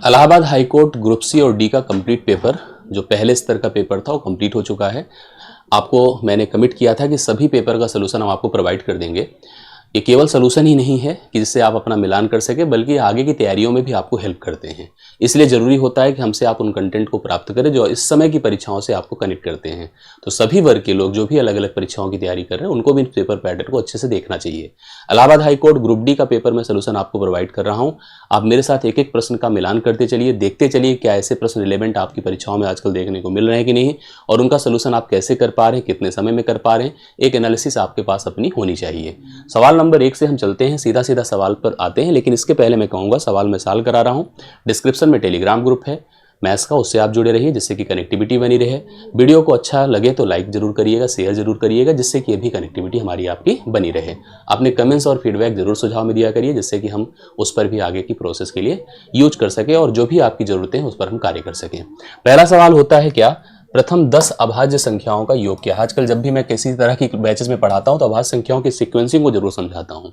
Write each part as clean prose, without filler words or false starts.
Allahabad high court group C और D का complete paper, जो पहले स्तर का पेपर था, वो कंप्लीट हो चुका है। आपको मैंने कमिट किया था कि सभी पेपर का सलूशन हम आपको प्रोवाइड कर देंगे। ये केवल सलूशन ही नहीं है कि जिससे आप अपना मिलान कर सके, बल्कि आगे की तैयारियों में भी आपको हेल्प करते हैं। इसलिए ज़रूरी होता है कि हमसे आप उन कंटेंट को प्राप्त करें जो इस समय की परीक्षाओं से आपको कनेक्ट करते हैं। तो सभी वर्ग के लोग जो भी अलग अलग परीक्षाओं की तैयारी कर रहे हैं, उनको भी पेपर पैटर्न को अच्छे से देखना चाहिए। Allahabad high court group D का पेपर में सलूशन आपको प्रोवाइड कर रहा हूँ। आप मेरे साथ एक एक प्रश्न का मिलान करते चलिए, देखते चलिए क्या ऐसे प्रश्न रिलेवेंट आपकी परीक्षाओं में आजकल देखने को मिल रहे हैं कि नहीं, और उनका सलूशन आप कैसे कर पा रहे हैं, कितने समय में कर पा रहे हैं। एक एनालिसिस आपके पास अपनी होनी चाहिए। सवाल नंबर 1 से हम चलते हैं, सीधा सीधा सवाल पर आते हैं। लेकिन इसके पहले मैं कहूँगा, सवाल मैं सॉल्व करा रहा हूँ। डिस्क्रिप्शन में टेलीग्राम ग्रुप है मैथ्स का, उससे आप जुड़े रहिए जिससे कि कनेक्टिविटी बनी रहे। वीडियो को अच्छा लगे तो लाइक जरूर करिएगा, शेयर जरूर करिएगा, जिससे कि अभी कनेक्टिविटी हमारी आपकी बनी रहे। अपने कमेंट्स और फीडबैक जरूर सुझाव में दिया करिए, जिससे कि हम उस पर भी आगे की प्रोसेस के लिए यूज कर सकें और जो भी आपकी जरूरतें हैं उस पर हम कार्य कर सकें। पहला सवाल होता है क्या, प्रथम 10 अभाज्य संख्याओं का योग क्या। आजकल जब भी मैं किसी तरह की बैचेस में पढ़ाता हूं तो अभाज्य संख्याओं की सीक्वेंसिंग को जरूर समझाता हूं।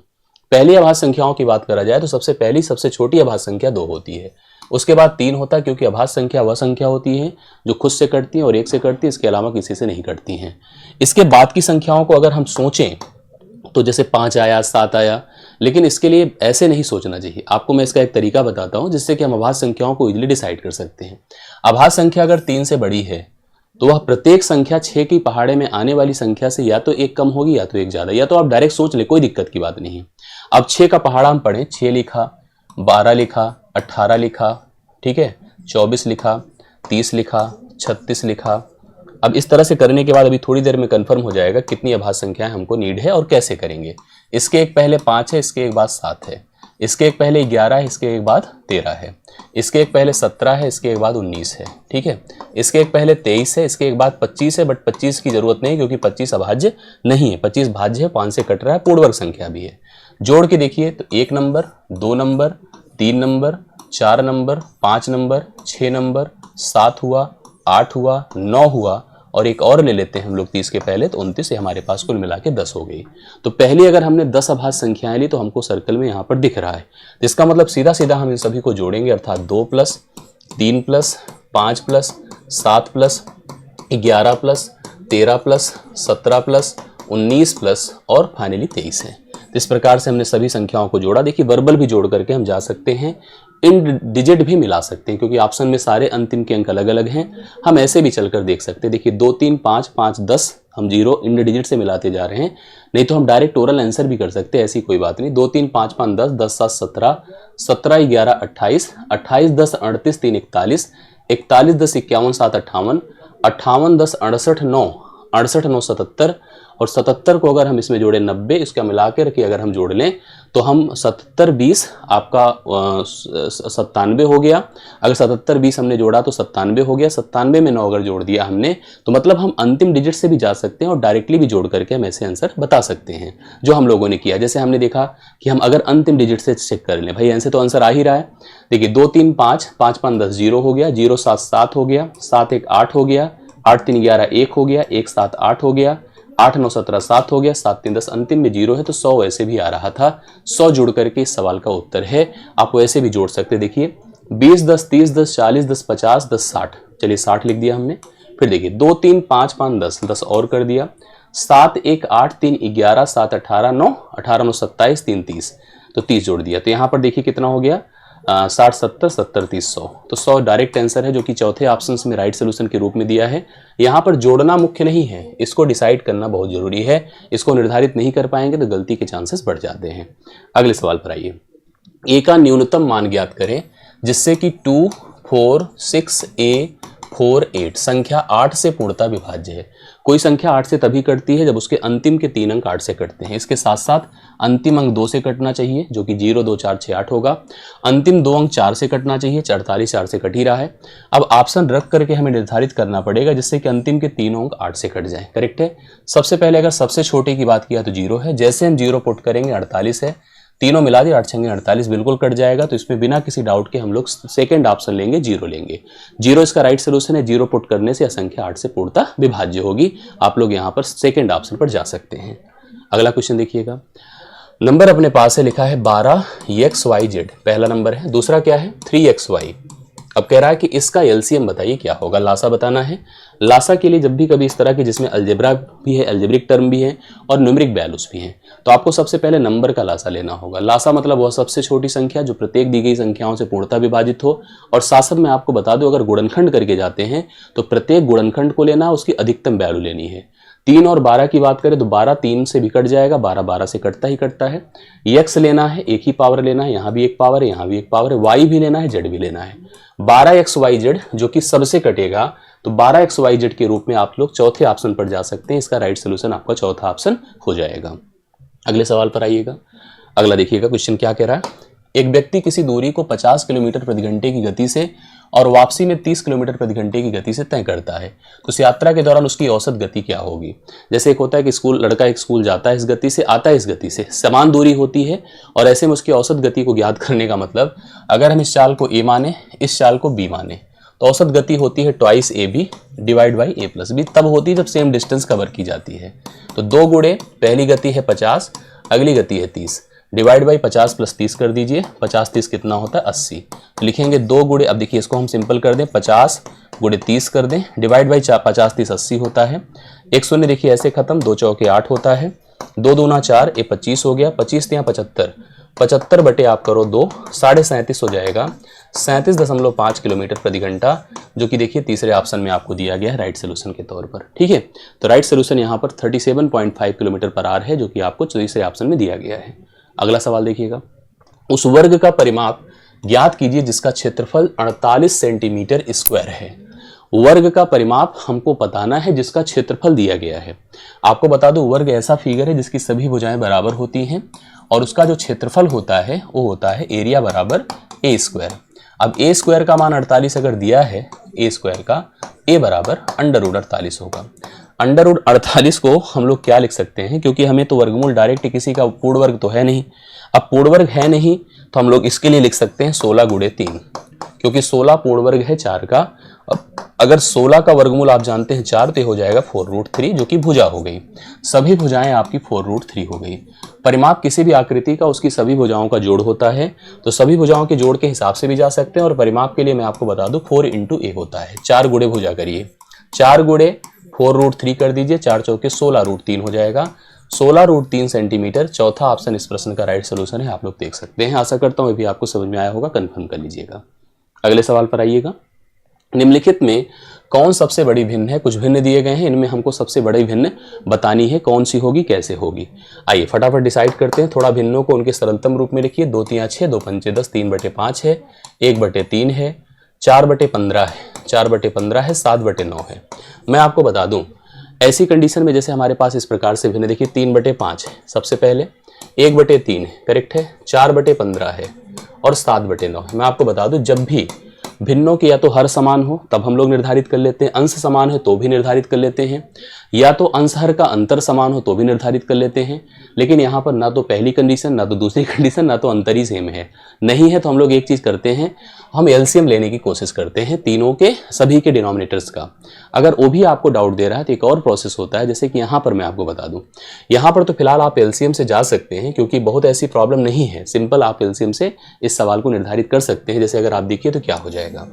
पहली अभाज्य संख्याओं की बात करा जाए तो सबसे पहली सबसे छोटी अभाज्य संख्या 2 होती है। उसके बाद 3 होता है, क्योंकि अभाज्य संख्या वह संख्या होती है जो खुद से कटती है और 1 से कटती है, इसके अलावा किसी से नहीं कटती हैं। इसके बाद की संख्याओं को अगर हम सोचें तो जैसे 5 आया, 7 आया, लेकिन इसके लिए ऐसे नहीं सोचना चाहिए। आपको मैं इसका एक तरीका बताता हूं जिससे कि हम अभाज्य संख्याओं को इजीली डिसाइड कर सकते हैं। अभाज्य संख्या अगर 3 से बड़ी है तो वह प्रत्येक संख्या 6 की पहाड़े में आने वाली संख्या से या तो 1 कम होगी या तो 1 ज्यादा, या तो आप डायरेक्ट सोच ले, कोई दिक्कत की बात नहीं है। अब 6 का पहाड़ा हम पढ़ें, 6 लिखा, 12 लिखा, 18 लिखा, ठीक है, 24 लिखा, 30 लिखा, 36 लिखा। अब इस तरह से करने के बाद अभी थोड़ी देर में कंफर्म हो जाएगा कितनी अभाज्य संख्याएं हमको नीड है और कैसे करेंगे। इसके एक पहले 5 है, इसके एक बाद 7 है, इसके एक पहले 11 है, इसके एक बाद 13 है, इसके एक पहले 17 है, इसके एक बाद 19 है, ठीक है, इसके एक पहले 23 है, इसके एक बाद 25 है, बट 25 की जरूरत नहीं क्योंकि 25 अभाज्य नहीं है, 25 भाज्य है, 5 से कट रहा है, पूर्ण वर्ग संख्या भी है। जोड़ के देखिए तो 1 number, 2 number, 3 number, 4 number, 5 number, 6 number, 7 हुआ, 8 हुआ, 9 हुआ, और एक और ले लेते हैं हम लोग 30 के पहले, तो 29 से हमारे पास कुल मिला के 10 हो गई। तो पहली अगर हमने 10 अभाज्य संख्याएं ली तो हमको सर्कल में यहाँ पर दिख रहा है, जिसका मतलब सीधा सीधा हम इन सभी को जोड़ेंगे, अर्थात 2 plus 3 plus 5 plus 7 plus 11 plus 13 plus 17 plus 19 plus और फाइनली 23 है। इस प्रकार से हमने सभी संख्याओं को जोड़ा। देखिए वर्बल भी जोड़ करके हम जा सकते हैं, इन डिजिट भी मिला सकते हैं, क्योंकि ऑप्शन में सारे अंतिम के अंक अलग अलग हैं। हम ऐसे भी चलकर देख सकते हैं। देखिए 2 3 5 5 10 हम 0 इन डिजिट से मिलाते जा रहे हैं, नहीं तो हम डायरेक्ट ओरल आंसर भी कर सकते हैं, ऐसी कोई बात नहीं। 2 3 5 5 10 10 7 17 17 11 28 28 10 38 3 41 41 10 51 7 58 58 10 68 9 68 9 77 और 77 को अगर हम इसमें जोड़े 90, इसका मिलाकर के अगर हम जोड़ लें तो हम 77 20 आपका 97 हो गया। अगर 77 20 हमने जोड़ा तो 97 हो गया। 97 में 9 अगर जोड़ दिया हमने तो मतलब हम अंतिम डिजिट से भी जा सकते हैं और डायरेक्टली भी जोड़ करके हम ऐसे आंसर बता सकते हैं, जो हम लोगों ने किया। जैसे हमने देखा कि हम अगर अंतिम डिजिट से चेक कर लें, भाई ऐसे तो आंसर आ ही रहा है। देखिए 2 3 5 5 5 10 0 हो गया, 0 7 7 हो गया, 7 1 8 हो गया, 8 3 11 1 हो गया, 1 7 8 हो गया, 8 9 17 7 हो गया, 7 3 10 अंतिम में 0 है, तो 100 वैसे भी आ रहा था। 100 जुड़ करके इस सवाल का उत्तर है। आप वैसे भी जोड़ सकते। देखिए 20 10 30 10 40 10 50 10 60, चलिए 60 लिख दिया हमने। फिर देखिए 2 3 5 5 10 10 और कर दिया, 7 1 8 3 11 7 18 9 18 9 27 3 30, तो 30 जोड़ दिया। तो यहाँ पर देखिए कितना हो गया, 60 70 70 30 100, तो 100 डायरेक्ट आंसर है, जो कि चौथे ऑप्शन में राइट सोल्यूशन के रूप में दिया है। यहाँ पर जोड़ना मुख्य नहीं है, इसको डिसाइड करना बहुत जरूरी है। इसको निर्धारित नहीं कर पाएंगे तो गलती के चांसेस बढ़ जाते हैं। अगले सवाल पर आइए। ए का न्यूनतम मान ज्ञात करें जिससे कि 2 4 6 a 4 8 संख्या 8 से पूर्णतः विभाज्य है। कोई संख्या 8 से तभी कटती है जब उसके अंतिम के 3 अंक 8 से कटते हैं। इसके साथ साथ अंतिम अंक 2 से कटना चाहिए, जो कि 0 2 4 6 8 होगा। अंतिम 2 अंक 4 से कटना चाहिए, 48 4 से कट ही रहा है। अब ऑप्शन रख करके हमें निर्धारित करना पड़ेगा जिससे कि अंतिम के 3 अंक 8 से कट जाए। करेक्ट है। सबसे पहले अगर सबसे छोटे की बात किया तो 0 है। जैसे हम 0 पुट करेंगे 48 है, तीनों मिला दिए 8 छंगे 48, बिल्कुल कट जाएगा। तो इसमें बिना किसी डाउट के हम लोग सेकंड ऑप्शन लेंगे, 0 लेंगे। 0 इसका राइट सोल्यूशन है। 0 पुट करने से यह संख्या 8 से पूर्णतः विभाज्य होगी। आप लोग यहाँ पर सेकंड ऑप्शन पर जा सकते हैं। अगला क्वेश्चन देखिएगा। नंबर अपने पास है, लिखा है 12 XYZ, पहला नंबर है। दूसरा क्या है 3XY, अब कह रहा है कि इसका एलसीएम बताइए क्या होगा, लासा बताना है। लासा के लिए जब भी कभी इस तरह की जिसमें अलजेब्रा भी है, अलजेब्रिक टर्म भी है और न्यूमेरिक वैल्यूज भी हैं, तो आपको सबसे पहले नंबर का लासा लेना होगा। लासा मतलब वह सबसे छोटी संख्या जो प्रत्येक दी गई संख्याओं से पूर्णतः विभाजित हो। और साथ साथ मैं आपको बता दूं, अगर गुणनखंड करके जाते हैं तो प्रत्येक गुणनखंड को लेना, उसकी अधिकतम वैल्यू लेनी है। 3 और 12 की बात करें तो 12 3 से भी कट जाएगा, 12 12 से कटता ही कटता है। एक्स लेना है, एक ही पावर लेना है, यहाँ भी एक पावर है, यहाँ भी एक पावर है। वाई भी लेना है, जेड भी लेना है। 12xyz जो कि सबसे कटेगा, तो 12xyz के रूप में आप लोग चौथे ऑप्शन पर जा सकते हैं। इसका राइट सोल्यूशन आपका चौथा ऑप्शन हो जाएगा। अगले सवाल पर आइएगा। अगला देखिएगा क्वेश्चन क्या कह रहा है। एक व्यक्ति किसी दूरी को 50 किलोमीटर प्रति घंटे की गति से और वापसी में 30 किलोमीटर प्रति घंटे की गति से तय करता है, तो इस यात्रा के दौरान उसकी औसत गति क्या होगी। जैसे एक होता है कि लड़का एक स्कूल जाता है इस गति से, आता है इस गति से, समान दूरी होती है और ऐसे में उसकी औसत गति को ज्ञात करने का मतलब, अगर हम इस चाल को ए माने, इस चाल को बी माने, तो औसत गति होती है twice A B divide by A plus B. तब होती है जब सेम डिस्टेंस कवर की जाती है। तो 2 गुणे पहली गति है 50, अगली गति है 30, डिवाइड बाई 50 प्लस 30 कर दीजिए। 50 30 कितना होता है 80। लिखेंगे 2 गुणे, अब देखिए इसको हम सिंपल कर दें, 50 गुणे 30 कर दें, डिवाइड बाई 50 30 80 होता है। एक शून्य देखिए ऐसे खत्म, 2 चौके 8 होता है, 2 दूना 4, ये 25 हो गया, 25 यहाँ 75, 75 बटे आप करो 2, 37.5 हो जाएगा, 37.5 किलोमीटर प्रति घंटा, जो कि देखिए तीसरे ऑप्शन में आपको दिया गया है राइट सोल्यूशन के तौर पर। ठीक है, तो राइट सोल्यूशन यहाँ पर 37.5 किलोमीटर पर आवर है, जो कि आपको तीसरे ऑप्शन में दिया गया है। अगला सवाल देखिएगा। उस वर्ग का परिमाप ज्ञात कीजिए जिसका क्षेत्रफल 48 सेंटीमीटर स्क्वायर है। वर्ग का परिमाप हमको बताना है जिसका क्षेत्रफल दिया गया है। आपको बता दूं, वर्ग ऐसा फिगर है जिसकी सभी भुजाएं बराबर होती हैं और उसका जो क्षेत्रफल होता है वो होता है एरिया बराबर ए स्क्वायर। अब ए स्क्वायर का मान 48 अगर दिया है, ए स्क्वायर का ए बराबर √48 होगा। √48 को हम लोग क्या लिख सकते हैं, क्योंकि हमें तो वर्गमूल डायरेक्ट किसी का पूर्ण वर्ग तो है नहीं। अब पूर्ण वर्ग है नहीं तो हम लोग इसके लिए लिख सकते हैं 16 गुणे 3, क्योंकि 16 पूर्ण वर्ग है 4 का। अब अगर 16 का वर्गमूल आप जानते हैं 4, तो हो जाएगा 4√3, जो कि भुजा हो गई। सभी भुजाएं आपकी 4√3 हो गई। परिमाप किसी भी आकृति का उसकी सभी भुजाओं का जोड़ होता है, तो सभी भुजाओं के जोड़ के हिसाब से भी जा सकते हैं। और परिमाप के लिए मैं आपको बता दूं 4 × a होता है। 4 गुणे भुजा करिए, 4 गुणे 4√3 कर दीजिए, 4 चौके 16√3 हो जाएगा। 16√3 सेंटीमीटर चौथा ऑप्शन इस प्रश्न का राइट सोल्यूशन है। आप लोग देख सकते हैं। आशा करता हूं ये भी आपको समझ में आया होगा, कंफर्म कर लीजिएगा। अगले सवाल पर आइएगा। निम्नलिखित में कौन सबसे बड़ी भिन्न है। कुछ भिन्न दिए गए हैं, इनमें हमको सबसे बड़ी भिन्न बतानी है, कौन सी होगी, कैसे होगी। आइए फटाफट डिसाइड करते हैं। थोड़ा भिन्नों को उनके सरलतम रूप में लिखिए। 2 3 6, 2 5 10, 3/5 है, 1/3 है, 4/15 है, 4/15 है, 7/9 है। मैं आपको बता दूं, ऐसी कंडीशन में जैसे हमारे पास इस प्रकार से भिन्न देखिए 3/5 है सबसे पहले, 1/3 है करेक्ट है, 4/15 है और 7/9 है। मैं आपको बता दूं, जब भी भिन्नों के या तो हर समान हो तब हम लोग निर्धारित कर लेते हैं, अंश समान है तो भी निर्धारित कर लेते हैं, या तो अंश हर का अंतर समान हो तो भी निर्धारित कर लेते हैं। लेकिन यहाँ पर ना तो पहली कंडीशन, ना तो दूसरी कंडीशन, ना तो अंतर ही सेम है। नहीं है तो हम लोग एक चीज़ करते हैं, हम एलसीएम लेने की कोशिश करते हैं तीनों के, सभी के डिनोमिनेटर्स का। अगर वो भी आपको डाउट दे रहा है तो एक और प्रोसेस होता है, जैसे कि यहाँ पर मैं आपको बता दूं, यहाँ पर तो फिलहाल आप एलसीएम से जा सकते हैं क्योंकि बहुत ऐसी प्रॉब्लम नहीं है, सिंपल आप एलसीएम से इस सवाल को निर्धारित कर सकते हैं। जैसे अगर आप देखिए तो क्या हो जाएगा,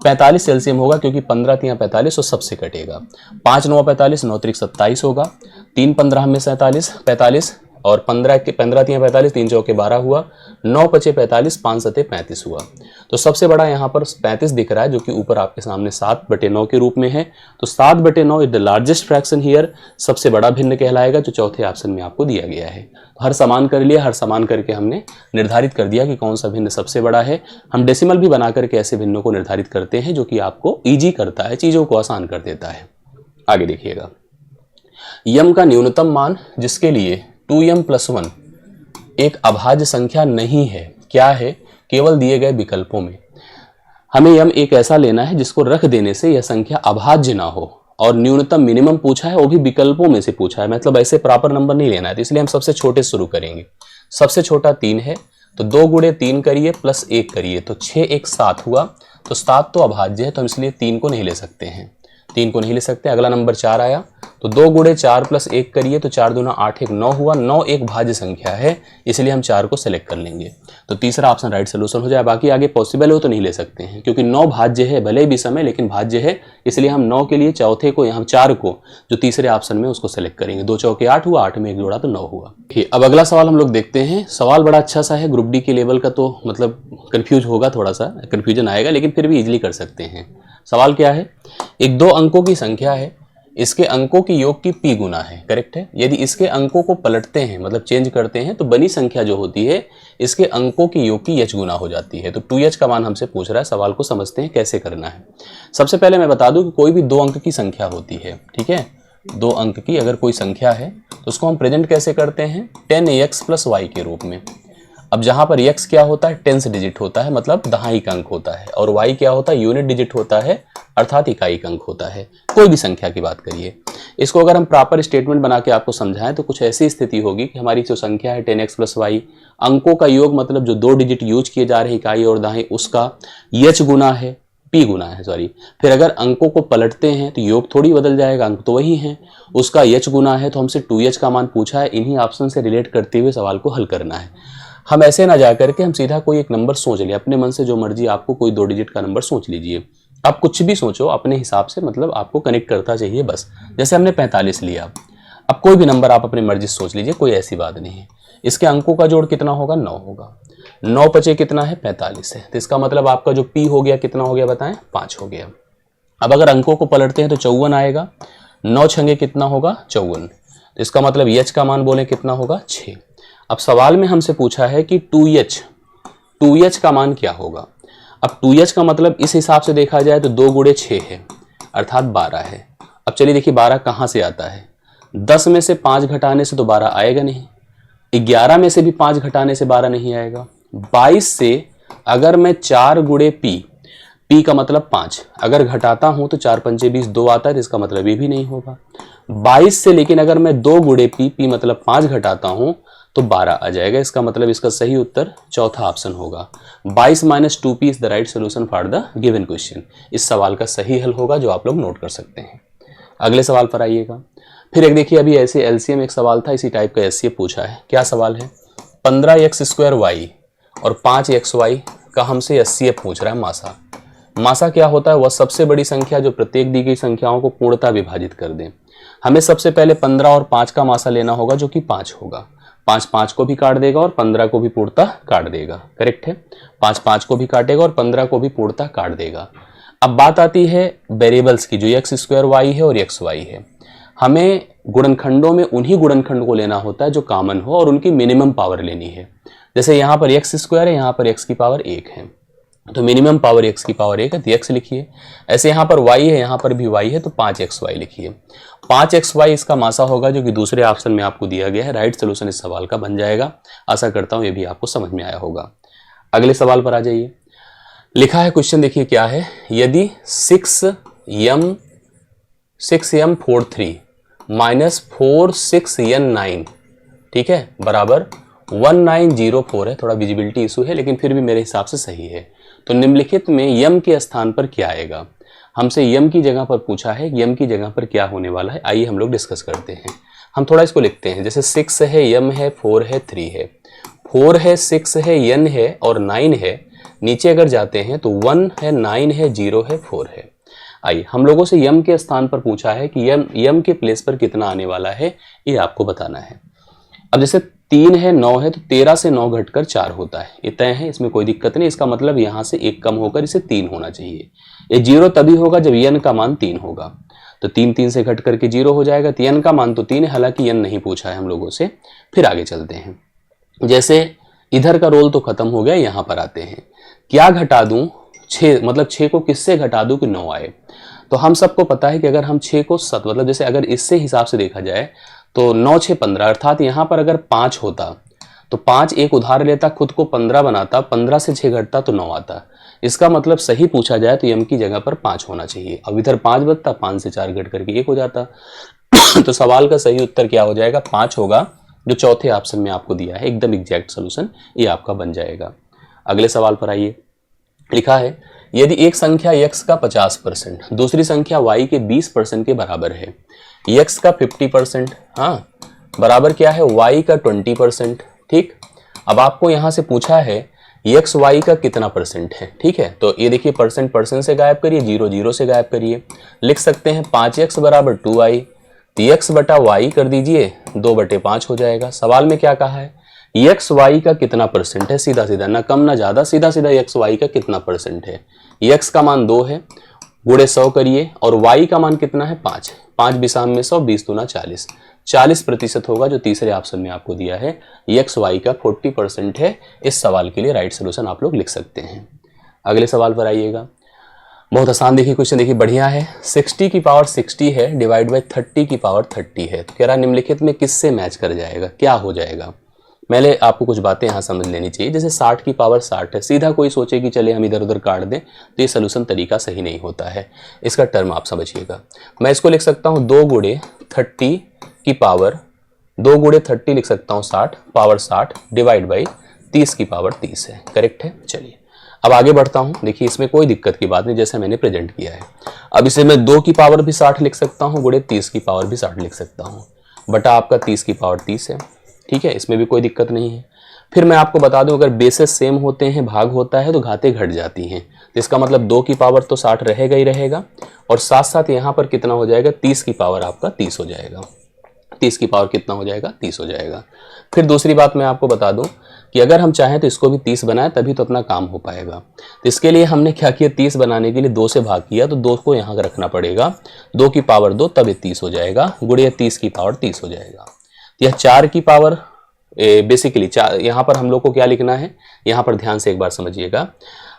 45 एलसीएम होगा क्योंकि 15 3 45 और सबसे कटेगा, 5 9 45, 9 3 27 होगा, 3 15 में 45 और 15 3 45, 3 चौके 12 हुआ, 9 5 45, 5 7 35 हुआ। तो सबसे बड़ा यहाँ पर 35 दिख रहा है जो कि ऊपर आपके सामने 7/9 के रूप में है। तो 7/9 is the largest fraction here, सबसे बड़ा भिन्न कहलाएगा, जो चौथे ऑप्शन में आपको दिया गया है। हर समान कर लिया, हर समान करके हमने निर्धारित कर दिया कि कौन सा भिन्न सबसे बड़ा है। हम डेसिमल भी बना करके ऐसे भिन्नों को निर्धारित करते हैं जो कि आपको ईजी करता है, चीज़ों को आसान कर देता है। आगे देखिएगा, यम का न्यूनतम मान जिसके लिए 2m + 1 एक अभाज्य संख्या नहीं है, क्या है, केवल दिए गए विकल्पों में। हमें यम एक ऐसा लेना है जिसको रख देने से यह संख्या अभाज्य ना हो, और न्यूनतम मिनिमम पूछा है वो भी विकल्पों में से पूछा है, मतलब ऐसे प्रॉपर नंबर नहीं लेना है। तो इसलिए हम सबसे छोटे शुरू करेंगे। सबसे छोटा 3 है तो 2 गुणे 3 करिए प्लस 1 करिए तो 6 1 7 हुआ। तो 7 तो अभाज्य है, तो हम इसलिए 3 को नहीं ले सकते हैं, 3 को नहीं ले सकते। अगला नंबर 4 आया तो 2 गुणे 4 प्लस 1 करिए तो 4 दूना 8 1 9 हुआ। 9 एक भाज्य संख्या है, इसलिए हम 4 को सेलेक्ट कर लेंगे। तो तीसरा ऑप्शन राइट सोल्यूशन हो जाए। बाकी आगे पॉसिबल हो तो नहीं ले सकते हैं, क्योंकि 9 भाज्य है, भले भी समय लेकिन भाज्य है, इसलिए हम 9 के लिए चौथे को यहाँ 4 को जो तीसरे ऑप्शन में उसको सेलेक्ट करेंगे। 2 चौके 8 हुआ, 8 में 1 जोड़ा तो 9 हुआ। ठीक, अब अगला सवाल हम लोग देखते हैं। सवाल बड़ा अच्छा सा है, ग्रुप डी के लेवल का, तो मतलब कंफ्यूज होगा, थोड़ा सा कंफ्यूजन आएगा, लेकिन फिर भी इजीली कर सकते हैं। सवाल क्या है, एक 2 अंकों की संख्या है, इसके अंकों की योग की p गुना है, करेक्ट है। यदि इसके अंकों को पलटते हैं, मतलब चेंज करते हैं, तो बनी संख्या जो होती है इसके अंकों की योग की h गुना हो जाती है। तो 2h का मान हमसे पूछ रहा है, सवाल को समझते हैं कैसे करना है। सबसे पहले मैं बता दूं कि कोई भी 2 अंक की संख्या होती है, ठीक है, 2 अंक की अगर कोई संख्या है तो उसको हम प्रेजेंट कैसे करते हैं, 10x + y के रूप में। अब जहां पर x क्या होता है, टेंस डिजिट होता है, मतलब दहाई अंक होता है, और y क्या होता है, यूनिट डिजिट होता है, अर्थात इकाई अंक होता है। कोई भी संख्या की बात करिए, इसको अगर हम प्रॉपर स्टेटमेंट बना के आपको समझाएं तो कुछ ऐसी स्थिति होगी कि हमारी जो संख्या है 10x + y, अंकों का योग मतलब जो 2 डिजिट यूज किए जा रहे हैं इकाई और दहाई, उसका h गुना है, p गुना है, सॉरी। फिर अगर अंकों को पलटते हैं तो योग थोड़ी बदल जाएगा, अंक तो वही है, उसका h गुना है, तो हमसे 2h का मान पूछा है। इन्हीं ऑप्शन से रिलेट करते हुए सवाल को हल करना है। हम ऐसे ना जा करके हम सीधा कोई एक नंबर सोच लें, अपने मन से जो मर्जी आपको कोई 2 डिजिट का नंबर सोच लीजिए। आप कुछ भी सोचो अपने हिसाब से, मतलब आपको कनेक्ट करता चाहिए बस। जैसे हमने 45 लिया, अब कोई भी नंबर आप अपनी मर्जी से सोच लीजिए, कोई ऐसी बात नहीं है। इसके अंकों का जोड़ कितना होगा, 9 होगा। 9 पचे कितना है, 45 है। तो इसका मतलब आपका जो p हो गया कितना हो गया बताएं, 5 हो गया। अब अगर अंकों को पलटते हैं तो 54 आएगा। 9 छंगे कितना होगा, 54। तो इसका मतलब h का मान बोले कितना होगा, 6। अब सवाल में हमसे पूछा है कि 2h का मान क्या होगा। अब 2h का मतलब इस हिसाब से देखा जाए तो 2 गुणे 6 है, अर्थात 12 है। अब चलिए देखिए 12 कहाँ से आता है, 10 में से 5 घटाने से तो 12 आएगा नहीं, 11 में से भी 5 घटाने से 12 नहीं आएगा, 22 से अगर मैं 4 गुणे p का मतलब 5 अगर घटाता हूं तो 4 पंचे 20 2 आता है, तो इसका मतलब ये भी नहीं होगा। 22 से लेकिन अगर मैं 2 गुणे p मतलब 5 घटाता हूं तो 12 आ जाएगा। इसका मतलब इसका सही उत्तर चौथा ऑप्शन होगा। 22 - 2p is the right solution for the given question. इस सवाल का सही हल होगा, जो आप लोग नोट कर सकते हैं। अगले सवाल पर आइएगा। फिर एक देखिए, अभी ऐसे एलसीएम एक सवाल था, इसी टाइप का एचसीएफ पूछा है। क्या सवाल है, 15x² और 5xy का हमसे एचसीएफ पूछ रहा है। मासा क्या होता है, वह सबसे बड़ी संख्या जो प्रत्येक दी गई संख्याओं को पूर्णतः विभाजित कर दे। हमें सबसे पहले 15 और 5 का मासा लेना होगा, जो कि 5 होगा। 5 5 को भी काट देगा और 15 को भी पूर्णतः काट देगा, करेक्ट है। 5 5 को भी काटेगा और 15 को भी पूर्णतः काट देगा। अब बात आती है वेरिएबल्स की, जो x² है और xy है। हमें गुणनखंडों में उन्हीं गुणनखंड को लेना होता है जो कॉमन हो, और उनकी मिनिमम पावर लेनी है। जैसे यहाँ पर x² है, यहाँ पर x की पावर 1 है, तो मिनिमम पावर x की पावर 1 है, तो x लिखिए। ऐसे यहाँ पर y है, यहाँ पर भी y है, तो 5xy लिखिए। 5xy इसका मासा होगा, जो कि दूसरे ऑप्शन में आपको दिया गया है। राइट सोल्यूशन इस सवाल का बन जाएगा। आशा करता हूँ ये भी आपको समझ में आया होगा। अगले सवाल पर आ जाइए। लिखा है क्वेश्चन, देखिए क्या है, यदि 6m43 - 46n9, ठीक है, बराबर 1904 है। थोड़ा विजिबिलिटी इशू है, लेकिन फिर भी मेरे हिसाब से सही है। तो निम्नलिखित में यम के स्थान पर क्या आएगा। हमसे यम की जगह पर पूछा है, यम की जगह पर क्या होने वाला है, आइए हम लोग डिस्कस करते हैं। हम थोड़ा इसको लिखते हैं, जैसे 6 है, यम है, 4 है, 3 है, 4 है, 6 है, n है और 9 है। नीचे अगर जाते हैं तो 1 है, 9 है, 0 है, 4 है। आइए, हम लोगों से यम के स्थान पर पूछा है कि यम के प्लेस पर कितना आने वाला है, ये आपको बताना है। अब जैसे 3 है, 9 है, तो 13 से 9 घटकर 4 होता है, ये तय है, इसमें कोई दिक्कत नहीं। इसका मतलब यहाँ से 1 कम होकर इसे 3 होना चाहिए। ये 0 तभी होगा जब n का मान 3 होगा, तो 3 3 से घट करके 0 हो जाएगा। तो n का मान तो 3 है, हालांकि n नहीं पूछा है हम लोगों से। फिर आगे चलते हैं। जैसे इधर का रोल तो खत्म हो गया, यहाँ पर आते हैं। क्या घटा दूं, 6 मतलब 6 को किससे घटा दूं कि 9 आए। तो हम सबको पता है कि अगर हम 6 को 7 मतलब जैसे अगर इससे हिसाब से देखा जाए तो 9 6 15, अर्थात यहाँ पर अगर 5 होता तो 5 एक उधार लेता, खुद को 15 बनाता, 15 से 6 घटता तो 9 आता। इसका मतलब सही पूछा जाए तो यम की जगह पर 5 होना चाहिए। अब इधर 5 बचता, 5 से 4 घट करके 1 हो जाता। तो सवाल का सही उत्तर क्या हो जाएगा, 5 होगा, जो चौथे ऑप्शन में आपको दिया है। एकदम एग्जैक्ट सोल्यूशन ये आपका बन जाएगा। अगले सवाल पर आइए। लिखा है, यदि एक संख्या x का 50%, दूसरी संख्या y के 20% के बराबर है, x का 50%, हाँ, बराबर क्या है y का 20%। ठीक, अब आपको यहां से पूछा है x y का कितना परसेंट है। ठीक है, तो ये देखिए परसेंट परसेंट से गायब करिए, 0 0 से गायब करिए, लिख सकते हैं 5x बराबर 2y, तो x बटा y कर दीजिए, 2/5 हो जाएगा। सवाल में क्या कहा है, एक्स वाई का कितना परसेंट है, सीधा सीधा, ना कम ना ज्यादा, सीधा सीधा एक्स वाई का कितना परसेंट है। एक्स का मान 2 है, गुणे 100 करिए, और वाई का मान कितना है 5, 5 बिसाम में 100, 20 दूना 40, 40% होगा जो तीसरे ऑप्शन में आपको दिया है। एक्स वाई का 40% है। इस सवाल के लिए राइट सोल्यूशन आप लोग लिख सकते हैं। अगले सवाल पर आइएगा, बहुत आसान देखिए क्वेश्चन, देखिए बढ़िया है। 60 की पावर 60 है डिवाइड बाई 30 की पावर 30 है, तो कह रहा निम्नलिखित में किससे मैच कर जाएगा, क्या हो जाएगा। पहले आपको कुछ बातें यहाँ समझ लेनी चाहिए। जैसे 60 की पावर 60 है, सीधा कोई सोचे कि चले हम इधर उधर काट दें, तो ये सोल्यूशन तरीका सही नहीं होता है। इसका टर्म आप समझिएगा। मैं इसको लिख सकता हूँ 2 गुणे 30 की पावर, 2 गुणे 30 लिख सकता हूँ 60, पावर 60 डिवाइड बाई 30 की पावर 30 है। करेक्ट है। चलिए अब आगे बढ़ता हूँ। देखिए इसमें कोई दिक्कत की बात नहीं, जैसे मैंने प्रेजेंट किया है। अब इसे मैं 2 की पावर भी 60 लिख सकता हूँ, गुणे 30 की पावर भी 60 लिख सकता हूँ, बटा आपका 30 की पावर 30 है। ठीक है, इसमें भी कोई दिक्कत नहीं है। फिर मैं आपको बता दूं, अगर बेसेस सेम होते हैं, भाग होता है, तो घातें घट जाती हैं। तो इसका मतलब 2 की पावर तो 60 रहेगा ही रहेगा, और साथ साथ यहाँ पर कितना हो जाएगा, 30 की पावर आपका 30 हो जाएगा। 30 की पावर कितना हो जाएगा, 30 हो जाएगा। फिर दूसरी बात मैं आपको बता दूं कि अगर हम चाहें तो इसको भी 30 बनाए, तभी तो अपना काम हो पाएगा। तो इसके लिए हमने क्या किया, 30 बनाने के लिए 2 से भाग किया, तो 2 को यहाँ रखना पड़ेगा, 2 की पावर 2, तब ये 30 हो जाएगा, गुणे 30 की पावर 30 हो जाएगा। यह 4 की पावर बेसिकली यहाँ पर हम लोग को क्या लिखना है, यहाँ पर ध्यान से एक बार समझिएगा,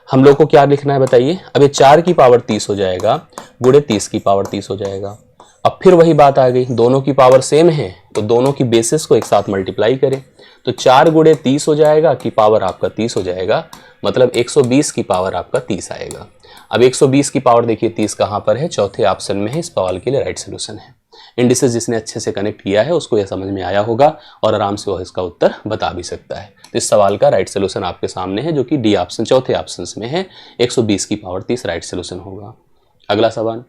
हम लोग को क्या लिखना है बताइए। अब ये 4 की पावर 30 हो जाएगा, गुणे 30 की पावर 30 हो जाएगा। अब फिर वही बात आ गई, दोनों की पावर सेम है, तो दोनों की बेसिस को एक साथ मल्टीप्लाई करें, तो 4 गुणे 30 हो जाएगा, की पावर आपका 30 हो जाएगा, मतलब 120 की पावर आपका 30 आएगा। अब 120 की पावर देखिए 30 कहाँ पर है, चौथे ऑप्शन में है। इस सवाल के लिए राइट सोल्यूशन है। इंडिसेस जिसने अच्छे से कनेक्ट किया है उसको यह समझ में आया होगा, और आराम से वह इसका उत्तर बता भी सकता है। तो इस सवाल का राइट सोल्यूशन आपके सामने है, जो कि डी ऑप्शन चौथे ऑप्शन में है। 120 की पावर 30 राइट सोल्यूशन होगा। अगला सवाल,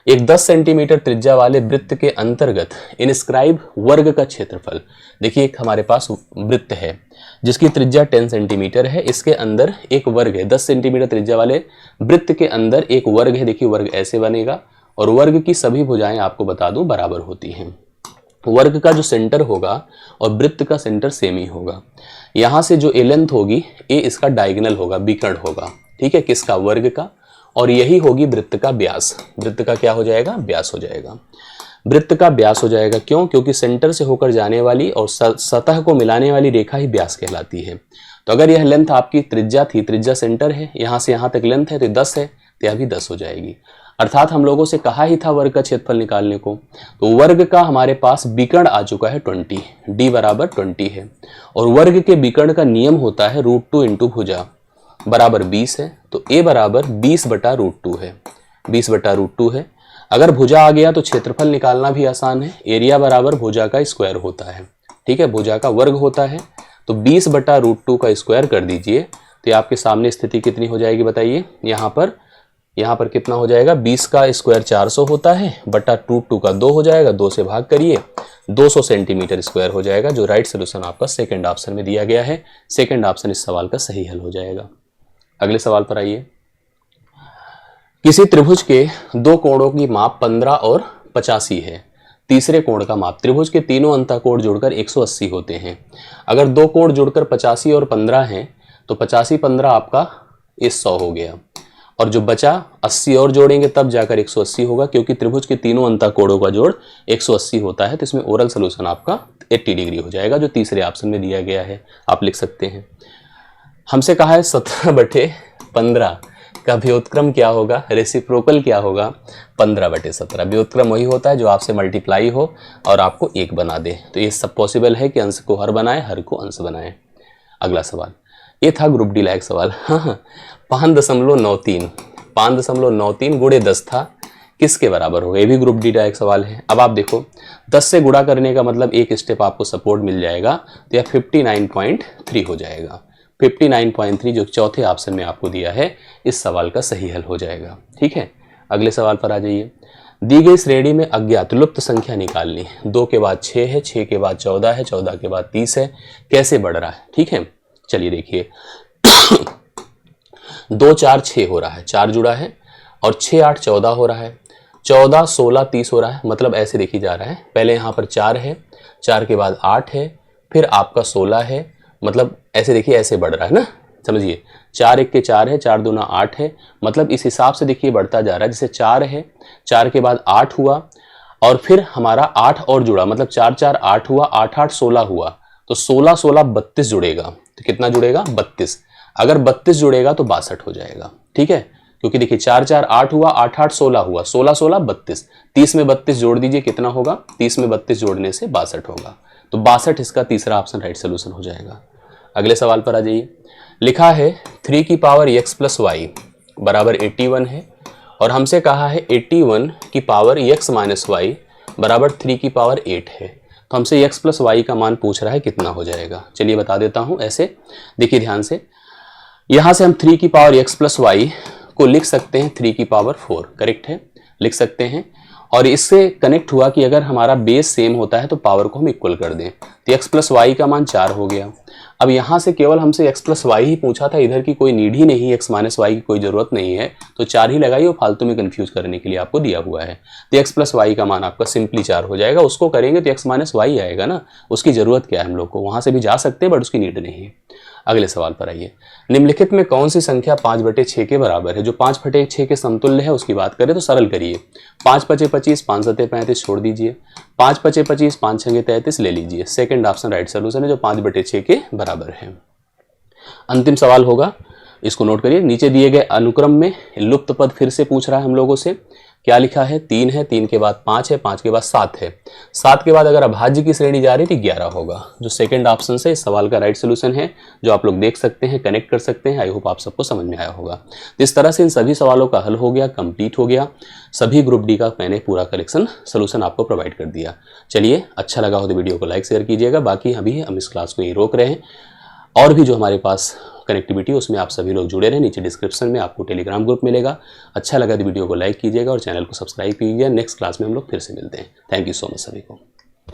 एक 10 सेंटीमीटर त्रिज्या वाले वृत्त के अंतर्गत इनस्क्राइब वर्ग का क्षेत्रफल। देखिए एक हमारे पास वृत्त है जिसकी त्रिज्या 10 सेंटीमीटर है, इसके अंदर एक वर्ग है। 10 सेंटीमीटर त्रिज्या वाले वृत्त के अंदर एक वर्ग है। देखिए वर्ग ऐसे बनेगा, और वर्ग की सभी भुजाएं आपको बता दूं बराबर होती हैं। वर्ग का जो सेंटर होगा और वृत्त का सेंटर सेम ही होगा। यहां से जो ए लेंथ होगी, ए इसका डायगोनल होगा, विकर्ण होगा। ठीक है, किसका, वर्ग का, और यही होगी वृत्त का व्यास। वृत्त का क्या हो जाएगा, व्यास हो जाएगा। वृत्त का व्यास हो जाएगा, क्यों, क्योंकि सेंटर से होकर जाने वाली और सतह को मिलाने वाली रेखा ही व्यास कहलाती है। तो अगर यह लेंथ आपकी त्रिज्या थी, त्रिज्या सेंटर है, यहां से यहां तक लेंथ है, तो 10 है, तो यह भी 10 हो जाएगी। अर्थात हम लोगों से कहा ही था वर्ग का क्षेत्रफल निकालने को, तो वर्ग का हमारे पास विकर्ण आ चुका है 20, डी बराबर 20 है। और वर्ग के विकर्ण का नियम होता है √2 इंटू भुजा बराबर 20 है, तो ए बराबर 20 बटा √2 है, 20 बटा √2 है। अगर भुजा आ गया तो क्षेत्रफल निकालना भी आसान है, एरिया बराबर भुजा का स्क्वायर होता है। ठीक है, भुजा का वर्ग होता है, तो 20 बटा √2 का स्क्वायर कर दीजिए, तो आपके सामने स्थिति कितनी हो जाएगी बताइए। यहाँ पर कितना हो जाएगा, 20 का स्क्वायर 400 होता है, बटा √2 का 2 हो जाएगा, 2 से भाग करिए, 200 सेंटीमीटर स्क्वायर हो जाएगा, जो राइट सोल्यूशन आपका सेकंड ऑप्शन में दिया गया है। सेकंड ऑप्शन इस सवाल का सही हल हो जाएगा। अगले सवाल पर आइए। किसी त्रिभुज के दो कोणों की माप 15 और 85 है। तीसरे कोण का माप, त्रिभुज के तीनों अंतःकोण जोड़कर 180 होते हैं। अगर दो कोण जुड़कर 85 और 15 हैं, तो 85 15 आपका इस 100 हो गया, और जो बचा 80 और जोड़ेंगे तब जाकर 180 होगा, क्योंकि त्रिभुज के तीनों अंतःकोणों का जोड़ 180 होता है। तो इसमें ओरल सोल्यूशन आपका 80 डिग्री हो जाएगा, जो तीसरे ऑप्शन में दिया गया है, आप लिख सकते हैं। हमसे कहा है 17/15 का व्युत्क्रम क्या होगा, रेसिप्रोकल क्या होगा, 15/17। व्युत्क्रम वही होता है जो आपसे मल्टीप्लाई हो और आपको 1 बना दे। तो ये सब पॉसिबल है कि अंश को हर बनाए, हर को अंश बनाए। अगला सवाल, ये था ग्रुप डी लायक सवाल। हाँ, 5.93 गुणे 10 था, किसके बराबर होगा, ये भी ग्रुप डी लायक सवाल है। अब आप देखो 10 से गुणा करने का मतलब एक स्टेप आपको सपोर्ट मिल जाएगा, तो यह 59.3 हो जाएगा। 59.3 जो चौथे ऑप्शन में आपको दिया है, इस सवाल का सही हल हो जाएगा। ठीक है, अगले सवाल पर आ जाइए। दी गई श्रेणी में अज्ञात लुप्त संख्या निकालनी। 2 के बाद 6 है, 6 के बाद 14 है, 14 के बाद 30 है, कैसे बढ़ रहा है, ठीक है। चलिए देखिए 2 4 6 हो रहा है, 4 जुड़ा है, और 6 8 14 हो रहा है, 14 16 30 हो रहा है, मतलब ऐसे देखी जा रहा है। पहले यहाँ पर 4 है, 4 के बाद 8 है, फिर आपका 16 है, मतलब ऐसे देखिए ऐसे बढ़ रहा है ना, समझिए 4 1 के 4 है, 4 दूना 8 है, मतलब इस हिसाब से देखिए बढ़ता जा रहा है। जैसे 4 है, 4 के बाद 8 हुआ, और फिर हमारा 8 और जुड़ा, मतलब 4 4 8 हुआ, 8 8 16 हुआ, तो 16 16 32 जुड़ेगा, तो कितना जुड़ेगा 32। अगर 32 जुड़ेगा तो 62 हो जाएगा, ठीक है, क्योंकि देखिए 4 4 8 हुआ, 8 8 16 हुआ, 16 16 32, 30 में 32 जोड़ दीजिए, कितना होगा, 30 में 32 जोड़ने से 62 होगा, तो 62 इसका तीसरा ऑप्शन राइट सोल्यूशन हो जाएगा। अगले सवाल पर आ जाइए। लिखा है 3 की पावर x प्लस वाई बराबर 81 है, और हमसे कहा है 81 की पावर x माइनस वाई बराबर 3 की पावर 8 है, तो हमसे x प्लस वाई का मान पूछ रहा है कितना हो जाएगा। चलिए बता देता हूँ, ऐसे देखिए ध्यान से, यहाँ से हम 3 की पावर x प्लस वाई को लिख सकते हैं 3 की पावर 4, करेक्ट है, लिख सकते हैं। और इससे कनेक्ट हुआ कि अगर हमारा बेस सेम होता है तो पावर को हम इक्वल कर दें, तो x प्लस वाई का मान 4 हो गया। अब यहाँ से केवल हमसे x प्लस वाई ही पूछा था, इधर की कोई नीड ही नहीं, x माइनस वाई की कोई ज़रूरत नहीं है, तो 4 ही लगाइए, वो फालतू में कंफ्यूज करने के लिए आपको दिया हुआ है। तो x प्लस वाई का मान आपका सिंपली 4 हो जाएगा, उसको करेंगे तो x माइनस वाई आएगा ना, उसकी ज़रूरत क्या है, हम लोग को वहाँ से भी जा सकते हैं बट उसकी नीड नहीं है। अगले सवाल पर आइए। निम्नलिखित में कौन सी संख्या 5/6 के बराबर है। जो 5/6 के समतुल्य है उसकी बात करें तो सरल करिए, 5×5 = 25, 5×7 = 35, छोड़ दीजिए, 5×5 = 25, 5×6 = 33 ले लीजिए। सेकंड ऑप्शन राइट सोल्यूशन है जो 5/6 के बराबर है। अंतिम सवाल होगा, इसको नोट करिए, नीचे दिए गए अनुक्रम में लुप्त पद फिर से पूछ रहा है हम लोगों से। क्या लिखा है, 3 है, 3 के बाद 5 है, 5 के बाद 7 है, 7 के बाद अगर अभाज्य की श्रेणी जा रही थी 11 होगा, जो सेकंड ऑप्शन से इस सवाल का राइट सोल्यूशन है, जो आप लोग देख सकते हैं, कनेक्ट कर सकते हैं। आई होप आप सबको समझ में आया होगा। तो इस तरह से इन सभी सवालों का हल हो गया, कंप्लीट हो गया, सभी ग्रुप डी का मैंने पूरा कलेक्शन सोल्यूशन आपको प्रोवाइड कर दिया। चलिए, अच्छा लगा हो तो वीडियो को लाइक शेयर कीजिएगा। बाकी अभी हम इस क्लास को यहीं रोक रहे हैं, और भी जो हमारे पास कनेक्टिविटी उसमें आप सभी लोग जुड़े रहें। नीचे डिस्क्रिप्शन में आपको टेलीग्राम ग्रुप मिलेगा। अच्छा लगा तो वीडियो को लाइक कीजिएगा और चैनल को सब्सक्राइब कीजिएगा। नेक्स्ट क्लास में हम लोग फिर से मिलते हैं। थैंक यू सो मच सभी को।